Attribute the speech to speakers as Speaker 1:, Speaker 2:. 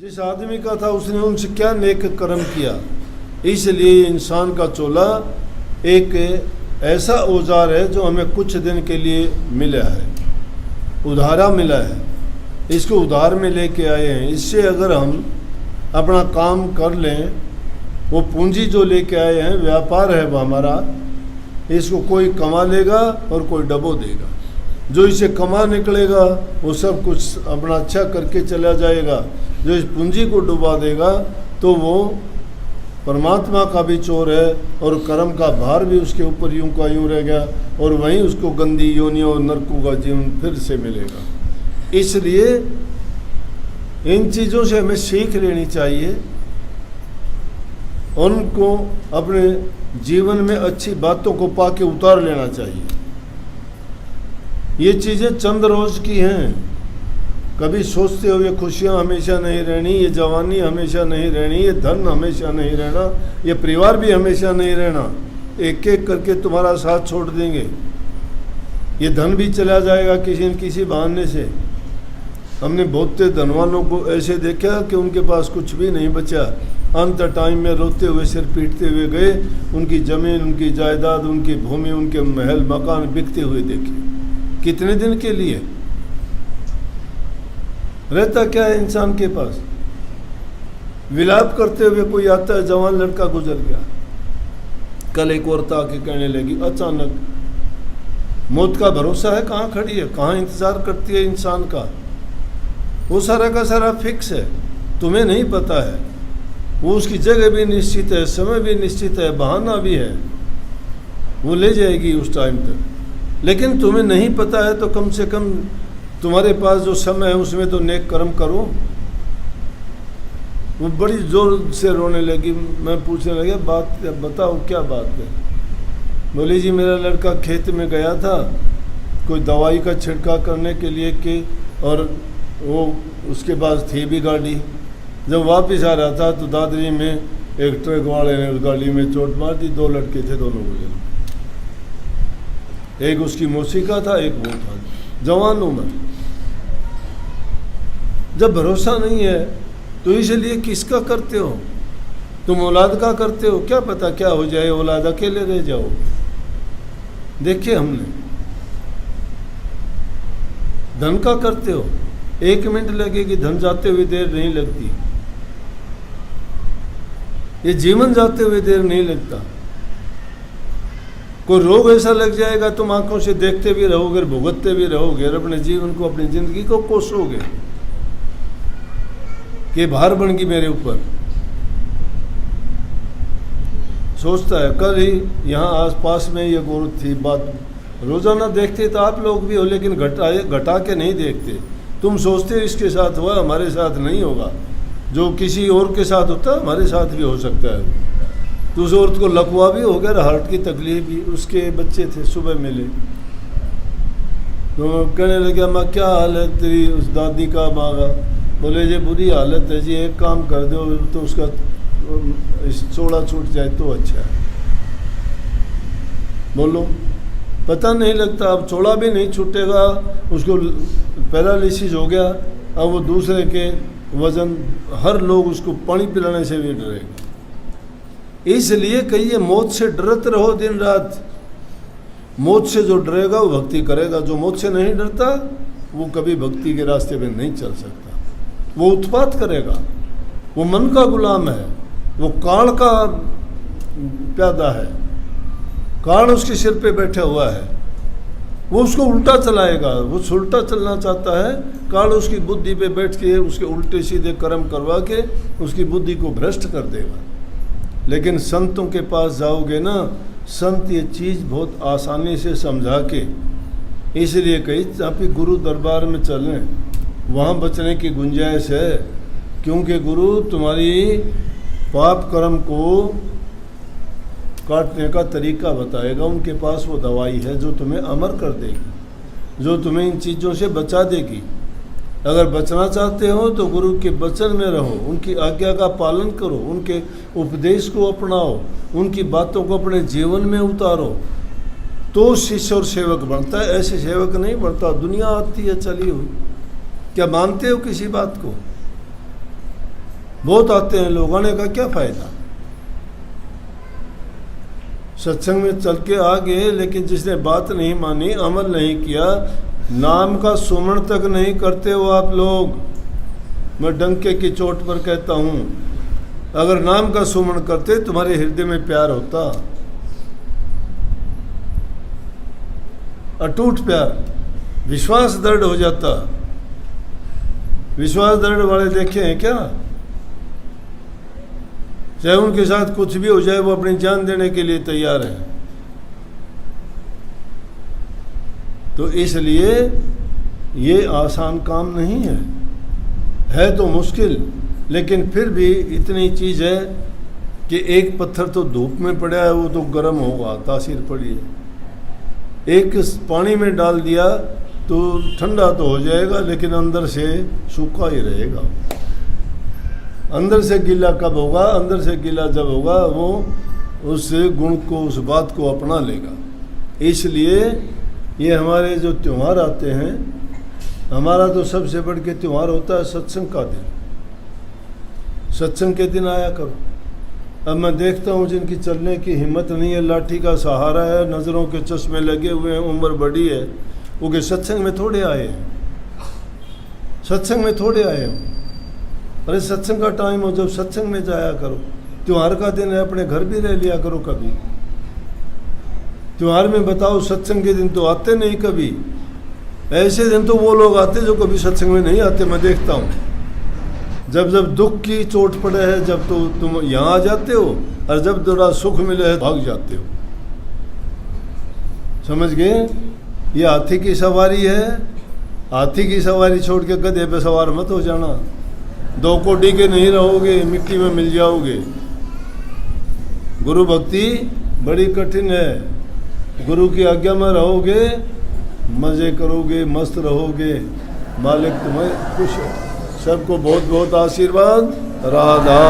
Speaker 1: जिस आदमी का था उसने उनसे क्या नेक कर्म किया। इसलिए इंसान का चोला एक ऐसा औजार है जो हमें कुछ दिन के लिए मिला है, उधारा मिला है, इसको उधार में लेके आए हैं। इससे अगर हम अपना काम कर लें, वो पूंजी जो लेके आए हैं, व्यापार है वो हमारा, इसको कोई कमा लेगा और कोई डबो देगा। जो इसे कमा निकलेगा वो सब कुछ अपना अच्छा करके चला जाएगा, जो इस पूंजी को डुबा देगा तो वो परमात्मा का भी चोर है और कर्म का भार भी उसके ऊपर यूं का यूं रह गया और वहीं उसको गंदी योनियों और नरकों का जीवन फिर से मिलेगा। इसलिए इन चीज़ों से हमें सीख लेनी चाहिए, उनको अपने जीवन में अच्छी बातों को पाके उतार लेना चाहिए। ये चीज़ें चंद रोज की हैं। कभी सोचते हो ये खुशियाँ हमेशा नहीं रहनी, ये जवानी हमेशा नहीं रहनी, ये धन हमेशा नहीं रहना, ये परिवार भी हमेशा नहीं रहना। एक एक करके तुम्हारा साथ छोड़ देंगे, ये धन भी चला जाएगा किसी न किसी बहाने से। हमने बहुत से धनवानों को ऐसे देखा कि उनके पास कुछ भी नहीं बचा, अंत टाइम में रोते हुए सिर पीटते हुए गए। उनकी ज़मीन, उनकी जायदाद, उनकी भूमि, उनके महल मकान बिकते हुए देखे। कितने दिन के लिए रहता क्या है इंसान के पास? विलाप करते हुए कोई आता है, जवान लड़का गुजर गया। कल एक औरत आके कहने लगी, अचानक मौत का भरोसा है, कहाँ खड़ी है, कहाँ इंतजार करती है इंसान का। वो सारा का सारा फिक्स है, तुम्हें नहीं पता है। वो उसकी जगह भी निश्चित है, समय भी निश्चित है, बहाना भी है, वो ले जाएगी उस टाइम तक। लेकिन तुम्हें नहीं पता है तो कम से कम तुम्हारे पास जो समय है उसमें तो नेक कर्म करो। वो बड़ी जोर से रोने लगी। मैं पूछने लगा, बात बताओ क्या बात है? बोली जी मेरा लड़का खेत में गया था कोई दवाई का छिड़काव करने के लिए कि, और वो उसके पास थी भी गाड़ी। जब वापस आ रहा था तो दादरी में एक ट्रक वाले ने उस गाड़ी में चोट मार दी। 2 लड़के थे, दोनों गुजर। एक उसकी मौसी का था, एक वो था, जवान उम्र। जब भरोसा नहीं है तो इसलिए किसका करते हो? तुम औलाद का करते हो, क्या पता क्या हो जाए, औलाद अकेले रह जाओ। देखिए हमने धन का करते हो, 1 मिनट लगेगी, धन जाते हुए देर नहीं लगती। ये जीवन जाते हुए देर नहीं लगता। कोई रोग ऐसा लग जाएगा तुम आंखों से देखते भी रहोगे, भुगतते भी रहोगे और अपने जीवन को, अपनी जिंदगी को कोसोगे कि भार बन गई मेरे ऊपर। सोचता है, कल ही यहाँ आसपास में ये औरत थी, बात रोजाना देखते तो आप लोग भी हो, लेकिन घटा के नहीं देखते। तुम सोचते हो इसके साथ हुआ, हमारे साथ नहीं होगा। जो किसी और के साथ होता है हमारे साथ भी हो सकता है। तो उस औरत को लकवा भी हो गया, हार्ट की तकलीफ भी, उसके बच्चे थे, सुबह मिले तो कहने लगे, माँ क्या हाल है तेरी उस दादी का? मांगा, बोले जी बुरी हालत है जी, एक काम कर दो तो उसका चोड़ा छूट जाए तो अच्छा है। बोलो, पता नहीं लगता, अब चोड़ा भी नहीं छूटेगा, उसको पैरालिसिस हो गया। अब वो दूसरे के वजन, हर लोग उसको पानी पिलाने से भी डरेगा। इसलिए कहिए मौत से डरते रहो दिन रात। मौत से जो डरेगा वो भक्ति करेगा, जो मौत से नहीं डरता वो कभी भक्ति के रास्ते पे नहीं चल सकता। वो उत्पात करेगा, वो मन का गुलाम है, वो काल का प्यादा है, काल उसके सिर पे बैठा हुआ है, वो उसको उल्टा चलाएगा। वो उल्टा चलना चाहता है, काल उसकी बुद्धि पे बैठ के उसके उल्टे सीधे कर्म करवा के उसकी बुद्धि को भ्रष्ट कर देगा। लेकिन संतों के पास जाओगे ना, संत ये चीज़ बहुत आसानी से समझा के, इसलिए कही जहाँ पे गुरु दरबार में चलें वहाँ बचने की गुंजाइश है। क्योंकि गुरु तुम्हारी पाप कर्म को काटने का तरीका बताएगा। उनके पास वो दवाई है जो तुम्हें अमर कर देगी, जो तुम्हें इन चीज़ों से बचा देगी। अगर बचना चाहते हो तो गुरु के वचन में रहो, उनकी आज्ञा का पालन करो, उनके उपदेश को अपनाओ, उनकी बातों को अपने जीवन में उतारो, तो शिष्य और सेवक बनता है। ऐसे सेवक नहीं बनता। दुनिया आती है चली हुई, क्या मानते हो किसी बात को? बहुत आते हैं लोग, आने का क्या फायदा। सत्संग में चल के आ गए, लेकिन जिसने बात नहीं मानी, अमल नहीं किया, नाम का सुमरण तक नहीं करते हो आप लोग। मैं डंके की चोट पर कहता हूं, अगर नाम का सुमरण करते तुम्हारे हृदय में प्यार होता, अटूट प्यार, विश्वास दृढ़ हो जाता। विश्वास दृढ़ वाले देखे हैं क्या? चाहे उनके साथ कुछ भी हो जाए, वो अपनी जान देने के लिए तैयार है। तो इसलिए ये आसान काम नहीं है तो मुश्किल, लेकिन फिर भी इतनी चीज़ है कि एक पत्थर तो धूप में पड़ा है, वो तो गर्म होगा, तासीर पड़ी है। एक पानी में डाल दिया तो ठंडा तो हो जाएगा, लेकिन अंदर से सूखा ही रहेगा। अंदर से गीला कब होगा? अंदर से गीला जब होगा वो उस गुण को, उस बात को अपना लेगा। इसलिए ये हमारे जो त्यौहार आते हैं, हमारा तो सबसे बढ़ के त्यौहार होता है सत्संग का दिन। सत्संग के दिन आया करो। अब मैं देखता हूँ जिनकी चलने की हिम्मत नहीं है, लाठी का सहारा है, नज़रों के चश्मे लगे हुए हैं, उम्र बड़ी है, वो के सत्संग में थोड़े आए हैं, सत्संग में थोड़े आए हैं। अरे सत्संग का टाइम हो, जब सत्संग में जाया करो। त्यौहार का दिन है, अपने घर भी रह लिया करो कभी। त्यौहार में बताओ, सत्संग के दिन तो आते नहीं कभी। ऐसे दिन तो वो लोग आते जो कभी सत्संग में नहीं आते, मैं देखता हूँ। जब जब दुख की चोट पड़े है, जब तो तुम यहाँ आ जाते हो, और जब थोड़ा सुख मिले है भाग जाते हो। समझ गए? ये हाथी की सवारी है, हाथी की सवारी छोड़ के गधे पे सवार मत हो जाना। 2 कोडी के नहीं रहोगे, मिट्टी में मिल जाओगे। गुरु भक्ति बड़ी कठिन है। गुरु की आज्ञा में रहोगे, मज़े करोगे, मस्त रहोगे, मालिक तुम्हें खुश है। सबको बहुत बहुत आशीर्वाद। राधा।